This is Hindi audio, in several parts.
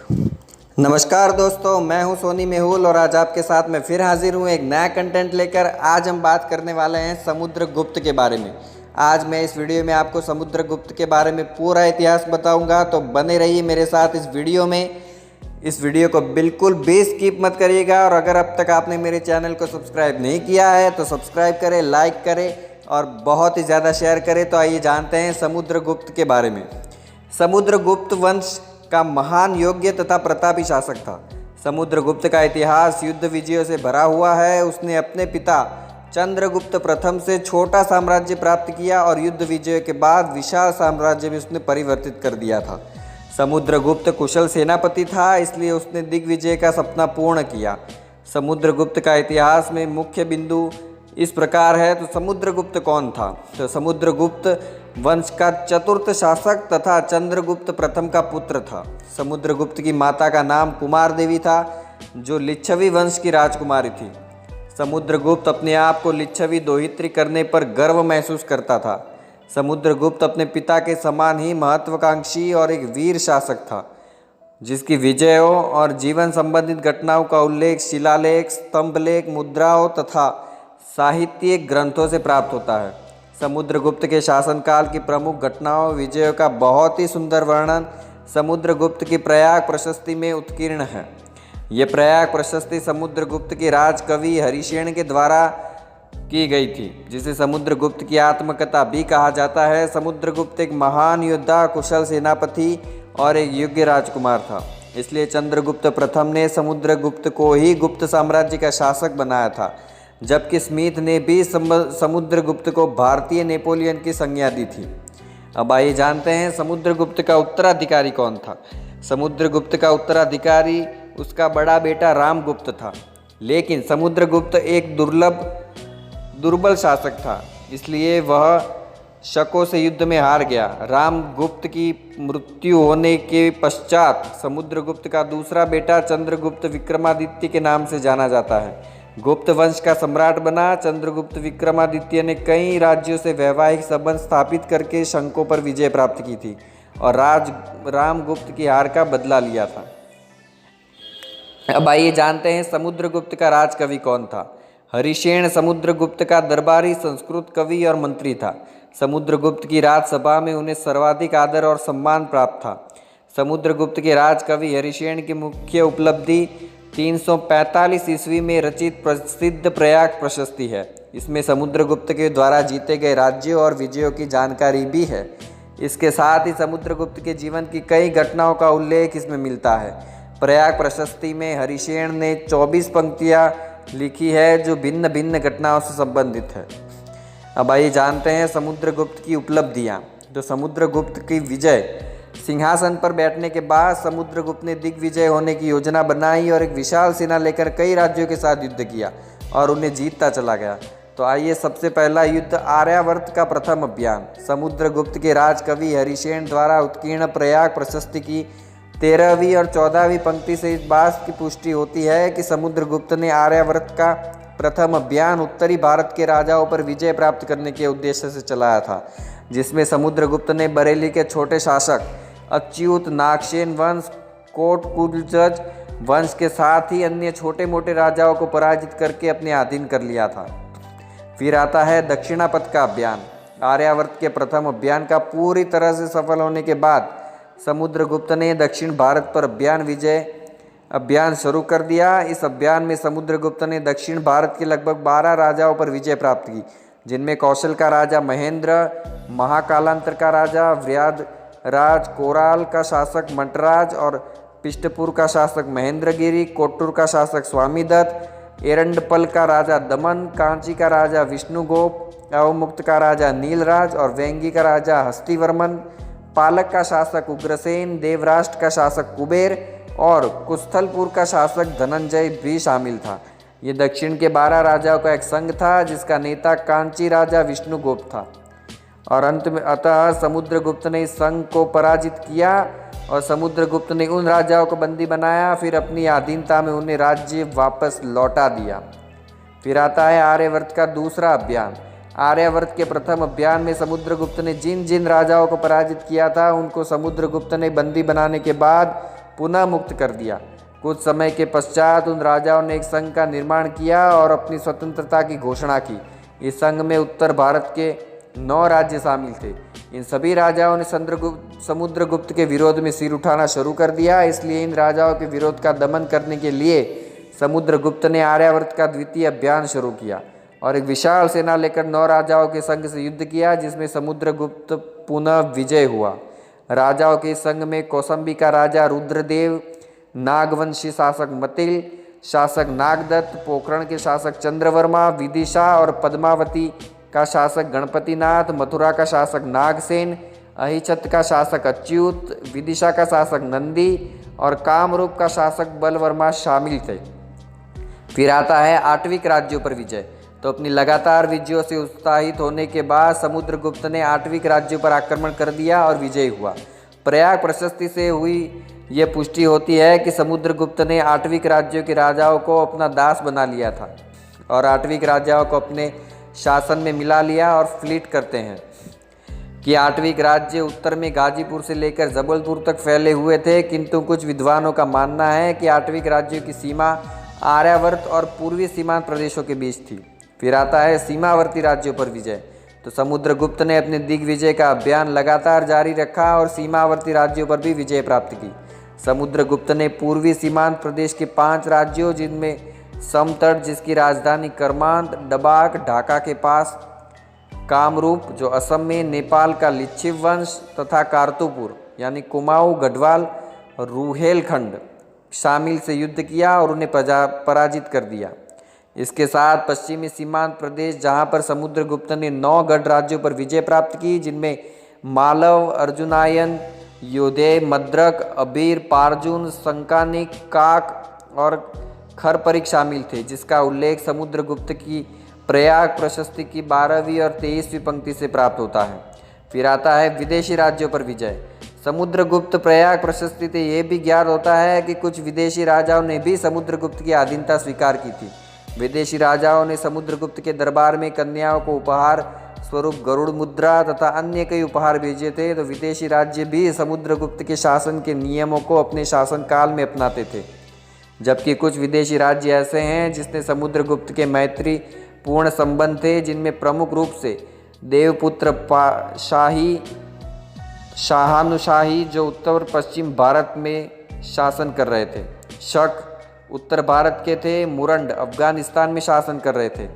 नमस्कार दोस्तों, मैं हूं सोनी मेहुल और आज आपके साथ मैं फिर हाजिर हूं एक नया कंटेंट लेकर। आज हम बात करने वाले हैं समुद्रगुप्त के बारे में। आज मैं इस वीडियो में आपको समुद्रगुप्त के बारे में पूरा इतिहास बताऊंगा, तो बने रहिए मेरे साथ इस वीडियो में। इस वीडियो को बिल्कुल भी स्किप मत करिएगा और अगर अब तक आपने मेरे चैनल को सब्सक्राइब नहीं किया है तो सब्सक्राइब करें, लाइक करें और बहुत ही ज़्यादा शेयर करें। तो आइए जानते हैं समुद्रगुप्त के बारे में। समुद्रगुप्त वंश का महान, योग्य तथा प्रतापी शासक था। समुद्रगुप्त का इतिहास युद्ध विजयों से भरा हुआ है। उसने अपने पिता चंद्रगुप्त प्रथम से छोटा साम्राज्य प्राप्त किया और युद्ध विजय के बाद विशाल साम्राज्य में उसने परिवर्तित कर दिया था। समुद्रगुप्त कुशल सेनापति था, इसलिए उसने दिग्विजय का सपना पूर्ण किया। समुद्रगुप्त का इतिहास में मुख्य बिंदु इस प्रकार है। तो समुद्रगुप्त कौन था? तो समुद्रगुप्त वंश का चतुर्थ शासक तथा चंद्रगुप्त प्रथम का पुत्र था। समुद्रगुप्त की माता का नाम कुमार देवी था, जो लिच्छवी वंश की राजकुमारी थी। समुद्रगुप्त अपने आप को लिच्छवी दोहित्री करने पर गर्व महसूस करता था। समुद्रगुप्त अपने पिता के समान ही महत्वाकांक्षी और एक वीर शासक था, जिसकी विजयों और जीवन संबंधित घटनाओं का उल्लेख शिलालेख, स्तंभलेख, मुद्राओं तथा साहित्यिक ग्रंथों से प्राप्त होता है। समुद्रगुप्त के शासनकाल की प्रमुख घटनाओं, विजयों का बहुत ही सुंदर वर्णन समुद्रगुप्त की प्रयाग प्रशस्ति में उत्कीर्ण है। ये प्रयाग प्रशस्ति समुद्रगुप्त के राजकवि हरिशेन के द्वारा की गई थी, जिसे समुद्रगुप्त की आत्मकथा भी कहा जाता है। समुद्रगुप्त एक महान योद्धा, कुशल सेनापति और एक योग्य राजकुमार था, इसलिए चंद्रगुप्त प्रथम ने समुद्रगुप्त को ही गुप्त साम्राज्य का शासक बनाया था, जबकि स्मिथ ने भी समुद्रगुप्त को भारतीय नेपोलियन की संज्ञा दी थी। अब आइए जानते हैं समुद्रगुप्त का उत्तराधिकारी कौन था। समुद्रगुप्त का उत्तराधिकारी उसका बड़ा बेटा रामगुप्त था, लेकिन समुद्रगुप्त एक दुर्बल शासक था, इसलिए वह शकों से युद्ध में हार गया। रामगुप्त की मृत्यु होने के पश्चात समुद्रगुप्त का दूसरा बेटा चंद्रगुप्त विक्रमादित्य के नाम से जाना जाता है। गुप्त वंश का सम्राट बना। चंद्रगुप्त विक्रमादित्य ने कई राज्यों से वैवाहिक संबंध स्थापित करके शकों पर विजय प्राप्त की थी और रामगुप्त की हार का बदला लिया था। अब आइए जानते हैं समुद्रगुप्त का राजकवि कौन था। हरिशेन समुद्रगुप्त का दरबारी संस्कृत कवि और मंत्री था। समुद्रगुप्त की राजसभा में उन्हें सर्वाधिक आदर और सम्मान प्राप्त था। समुद्रगुप्त के राजकवि हरिशेन की मुख्य उपलब्धि 345 ईस्वी में रचित प्रसिद्ध प्रयाग प्रशस्ति है। इसमें समुद्रगुप्त के द्वारा जीते गए राज्यों और विजयों की जानकारी भी है। इसके साथ ही समुद्रगुप्त के जीवन की कई घटनाओं का उल्लेख इसमें मिलता है। प्रयाग प्रशस्ति में हरिशेन ने 24 पंक्तियाँ लिखी है, जो भिन्न भिन्न घटनाओं से संबंधित है। अब आइए जानते हैं समुद्रगुप्त की उपलब्धियाँ। तो समुद्रगुप्त की विजय, सिंहासन पर बैठने के बाद समुद्रगुप्त ने दिग्विजय होने की योजना बनाई और एक विशाल सेना लेकर कई राज्यों के साथ युद्ध किया और उन्हें जीतता चला गया। तो आइए, सबसे पहला युद्ध आर्यावर्त का प्रथम अभियान। समुद्रगुप्त के राजकवि हरिशेन द्वारा उत्कीर्ण प्रयाग प्रशस्ति की 13वीं और 14वीं पंक्ति से इस बात की पुष्टि होती है कि समुद्रगुप्त ने आर्यावर्त का प्रथम अभियान उत्तरी भारत के राजाओं पर विजय प्राप्त करने के उद्देश्य से चलाया था, जिसमें समुद्रगुप्त ने बरेली के छोटे शासक अच्युत, नागसेन वंश, कोटकुलजज वंश के साथ ही अन्य छोटे मोटे राजाओं को पराजित करके अपने अधीन कर लिया था। फिर आता है दक्षिणापथ का अभियान। आर्यावर्त के प्रथम अभियान का पूरी तरह से सफल होने के बाद समुद्रगुप्त ने दक्षिण भारत पर अभियान शुरू कर दिया। इस अभियान में समुद्रगुप्त ने दक्षिण भारत के लगभग 12 राजाओं पर विजय प्राप्त की, जिनमें कौशल का राजा महेंद्र, महाकालांतर का राजा व्याधराज, कोराल का शासक मंटराज और पिष्टपुर का शासक महेंद्रगिरी, कोट्टूर का शासक स्वामीदत्त, एरंडपल का राजा दमन, कांची का राजा विष्णुगोप, अवमुक्त का राजा नीलराज और वेंगी का राजा हस्तिवर्मन, पालक का शासक उग्रसेन, देवराष्ट्र का शासक कुबेर और कुस्थलपुर का शासक धनंजय भी शामिल था। ये दक्षिण के 12 राजाओं का एक संघ था, जिसका नेता कांची राजा विष्णुगोप था। और अंत में अतः समुद्रगुप्त ने इस संघ को पराजित किया और समुद्रगुप्त ने उन राजाओं को बंदी बनाया, फिर अपनी अधीनता में उन्हें राज्य वापस लौटा दिया। फिर आता है आर्यावर्त का दूसरा अभियान। आर्यावर्त के प्रथम अभियान में समुद्रगुप्त ने जिन जिन राजाओं को पराजित किया था, उनको समुद्रगुप्त ने बंदी बनाने के बाद पुनः मुक्त कर दिया। कुछ समय के पश्चात उन राजाओं ने एक संघ का निर्माण किया और अपनी स्वतंत्रता की घोषणा की। इस संघ में उत्तर भारत के 9 राज्य शामिल थे। इन सभी राजाओं ने समुद्रगुप्त के विरोध में सिर उठाना शुरू कर दिया। इसलिए इन राजाओं के विरोध का दमन करने के लिए समुद्रगुप्त ने आर्यावर्त का द्वितीय अभियान शुरू किया और एक विशाल सेना लेकर 9 राजाओं के संघ से युद्ध किया, जिसमें समुद्रगुप्त पुनः विजय हुआ। राजाओं के संघ में कौसंबी का राजा रुद्रदेव, नागवंशी शासक मतिल, शासक नागदत्त, पोखरण के शासक चंद्रवर्मा, विदिशा और पद्मावती का शासक गणपतिनाथ, मथुरा का शासक नागसेन, अहिछत का शासक अच्युत, विदिशा का शासक नंदी और कामरूप का शासक बलवर्मा शामिल थे। फिर आता है आठवीं राज्यों पर विजय। तो अपनी लगातार विजयों से उत्साहित होने के बाद समुद्रगुप्त ने आठवीं राज्यों पर आक्रमण कर दिया और विजयी हुआ। प्रयाग प्रशस्ति से हुई यह पुष्टि होती है कि समुद्रगुप्त ने आठवीं राज्यों के राजाओं को अपना दास बना लिया था और आठवीं राजाओं को अपने शासन में मिला लिया। और फ्लीट करते हैं कि आठवीं राज्य उत्तर में गाजीपुर से लेकर जबलपुर तक फैले हुए थे, किंतु कुछ विद्वानों का मानना है कि आठवीं राज्यों की सीमा आर्यावर्त और पूर्वी सीमांत प्रदेशों के बीच थी। फिर आता है सीमावर्ती राज्यों पर विजय। तो समुद्रगुप्त ने अपने दिग्विजय का अभियान लगातार जारी रखा और सीमावर्ती राज्यों पर भी विजय प्राप्त की। समुद्रगुप्त ने पूर्वी सीमांत प्रदेश के 5 राज्यों, जिनमें समतट जिसकी राजधानी करमांत, डबाक ढाका के पास, कामरूप जो असम में, नेपाल का लिच्छिव वंश तथा कारतुपुर यानी कुमाऊं, गढ़वाल, रुहेलखंड शामिल से युद्ध किया और उन्हें पराजित कर दिया। इसके साथ पश्चिमी सीमांत प्रदेश, जहां पर समुद्रगुप्त ने 9 गढ़ राज्यों पर विजय प्राप्त की, जिनमें मालव, अर्जुनायन, योधेय, मद्रक, अबीर, पार्जुन, संकानिक, काक और खरपरिक शामिल थे, जिसका उल्लेख समुद्रगुप्त की प्रयाग प्रशस्ति की 12वीं और 23वीं पंक्ति से प्राप्त होता है। फिर आता है विदेशी राज्यों पर विजय। समुद्रगुप्त प्रयाग प्रशस्ति से यह भी ज्ञात होता है कि कुछ विदेशी राजाओं ने भी समुद्रगुप्त की अधीनता स्वीकार की थी। विदेशी राजाओं ने समुद्रगुप्त के दरबार में कन्याओं को उपहार स्वरूप गरुड़ मुद्रा तथा अन्य कई उपहार भेजे थे। तो विदेशी राज्य भी समुद्रगुप्त के शासन के नियमों को अपने शासनकाल में अपनाते थे, जबकि कुछ विदेशी राज्य ऐसे हैं जिसने समुद्रगुप्त के मैत्री पूर्ण संबंध थे, जिनमें प्रमुख रूप से देवपुत्र शाहानुशाही जो उत्तर पश्चिम भारत में शासन कर रहे थे, शक उत्तर भारत के थे, मुरंड अफगानिस्तान में शासन कर रहे थे,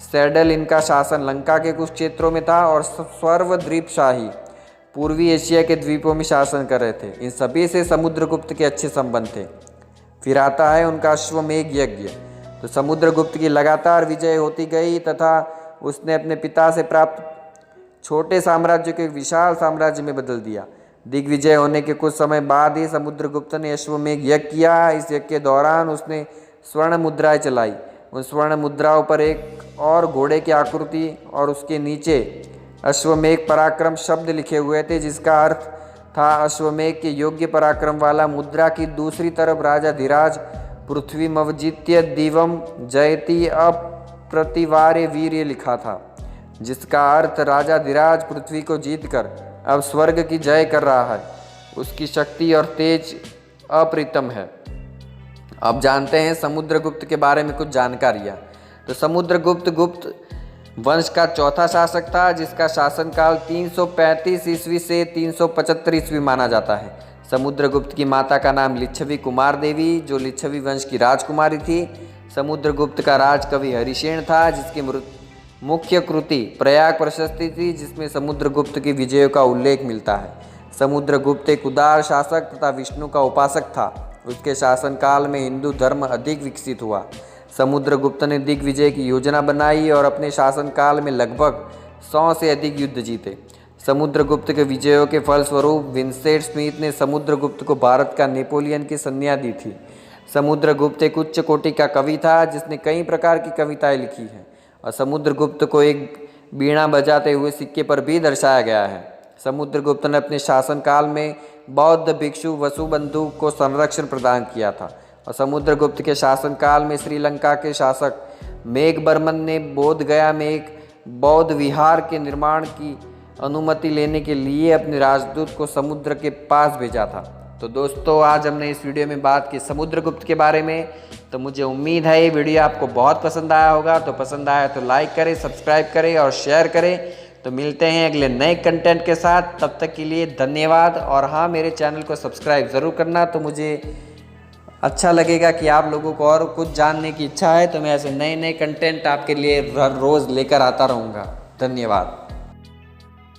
सैडल इनका शासन लंका के कुछ क्षेत्रों में था और स्वर्वद्वीप शाही पूर्वी एशिया के द्वीपों में शासन कर रहे थे। इन सभी से समुद्रगुप्त के अच्छे संबंध थे। फिर आता है उनका अश्वमेघ यज्ञ। तो समुद्रगुप्त की लगातार विजय होती गई तथा उसने अपने पिता से प्राप्त छोटे साम्राज्य को एक विशाल साम्राज्य में बदल दिया। दिग्विजय होने के कुछ समय बाद ही समुद्रगुप्त ने अश्वमेघ यज्ञ किया। इस यज्ञ के दौरान उसने स्वर्ण मुद्राएं चलाई। उन स्वर्ण मुद्राओं पर एक और घोड़े की आकृति और उसके नीचे अश्वमेघ पराक्रम शब्द लिखे हुए थे, जिसका अर्थ था अश्वमेघ के योग्य पराक्रम वाला। मुद्रा की दूसरी तरफ राजा धीराज पृथ्वी मवजित्य दिवम जयति अप्रतिवार्य वीर्य लिखा था, जिसका अर्थ राजा धीराज पृथ्वी को जीतकर अब स्वर्ग की जय कर रहा है। उसकी शक्ति और तेज अप्रतिम है। अब जानते हैं समुद्रगुप्त के बारे में कुछ जानकारियाँ। तो समुद्रगुप्त गुप्त वंश का चौथा शासक था, जिसका शासनकाल 335 ईस्वी से 375 ईस्वी माना जाता है। समुद्रगुप्त की माता का नाम लिच्छवी कुमार देवी, जो लिच्छवी वंश की राजकुमारी थी। समुद्रगुप्त का राजकवि हरिसेन था, जिसकी मुख्य कृति प्रयाग प्रशस्ति थी, जिसमें समुद्रगुप्त की विजयों का उल्लेख मिलता है। समुद्रगुप्त एक उदार शासक तथा विष्णु का उपासक था। उसके शासनकाल में हिंदू धर्म अधिक विकसित हुआ। समुद्रगुप्त ने दिग्विजय की योजना बनाई और अपने शासनकाल में लगभग 100 से अधिक युद्ध जीते। समुद्रगुप्त के विजयों के फलस्वरूप विंसेंट स्मिथ ने समुद्रगुप्त को भारत का नेपोलियन की संज्ञा दी थी। समुद्रगुप्त एक उच्च कोटि का कवि था, जिसने कई प्रकार की कविताएं लिखी हैं और समुद्रगुप्त को एक वीणा बजाते हुए सिक्के पर भी दर्शाया गया है। समुद्रगुप्त ने अपने शासनकाल में बौद्ध भिक्षु वसुबंधु को संरक्षण प्रदान किया था और समुद्रगुप्त के शासनकाल में श्रीलंका के शासक मेघबर्मन ने बोधगया में एक बौद्ध विहार के निर्माण की अनुमति लेने के लिए अपने राजदूत को समुद्र के पास भेजा था। तो दोस्तों आज हमने इस वीडियो में बात की समुद्रगुप्त के बारे में। तो मुझे उम्मीद है ये वीडियो आपको बहुत पसंद आया होगा। तो पसंद आया तो लाइक करें, सब्सक्राइब करें और शेयर करें। तो मिलते हैं अगले नए कंटेंट के साथ, तब तक के लिए धन्यवाद। और हाँ, मेरे चैनल को सब्सक्राइब ज़रूर करना, तो मुझे अच्छा लगेगा कि आप लोगों को और कुछ जानने की इच्छा है तो मैं ऐसे नए नए कंटेंट आपके लिए हर रोज़ लेकर आता रहूँगा। धन्यवाद।